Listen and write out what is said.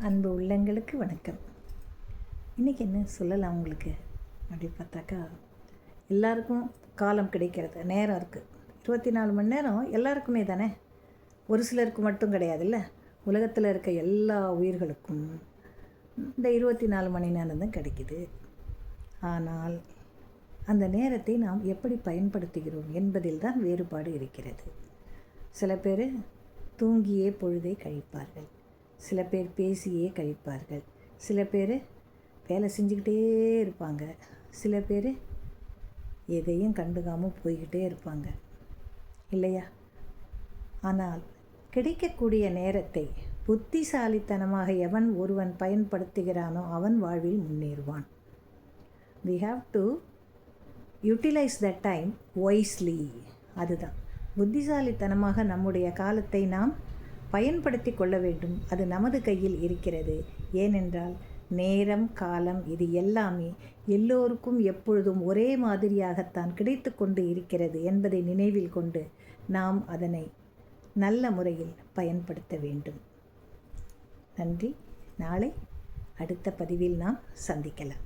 அன்பு உள்ளங்களுக்கு வணக்கம். இன்றைக்கி என்ன சொல்லலாம் உங்களுக்கு அப்படி பார்த்தாக்கா, எல்லாருக்கும் காலம் கிடைக்கிறது, நேரம் இருக்குது. 24 மணி நேரம் எல்லாருக்குமே தானே, ஒரு சிலருக்கு மட்டும் கிடையாதுல்ல. உலகத்தில் இருக்க எல்லா உயிர்களுக்கும் இந்த 24 மணி நேரம் தான் கிடைக்குது. ஆனால் அந்த நேரத்தை நாம் எப்படி பயன்படுத்துகிறோம் என்பதில் தான் வேறுபாடு இருக்கிறது. சில பேர் தூங்கியே பொழுதை கழிப்பார்கள், சில பேர் பேசியே கழிப்பார்கள், சில பேர் வேலை செஞ்சுக்கிட்டே இருப்பாங்க, சில பேர் எதையும் கண்டுக்காமல் போய்கிட்டே இருப்பாங்க இல்லையா? ஆனால் கிடைக்கக்கூடிய நேரத்தை புத்திசாலித்தனமாக எவன் ஒருவன் பயன்படுத்துகிறானோ அவன் வாழ்வில் முன்னேறுவான். We have to utilize that time wisely. அதுதான் புத்திசாலித்தனமாக நம்முடைய காலத்தை நாம் பயன்படுத்தி கொள்ள வேண்டும். அது நமது கையில் இருக்கிறது. ஏனென்றால் நேரம், காலம் இது எல்லாமே எல்லோருக்கும் எப்பொழுதும் ஒரே மாதிரியாகத்தான் கிடைத்து கொண்டு இருக்கிறது என்பதை நினைவில் கொண்டு நாம் அதனை நல்ல முறையில் பயன்படுத்த வேண்டும். நன்றி. நாளை அடுத்த பதிவில் நாம் சந்திக்கலாம்.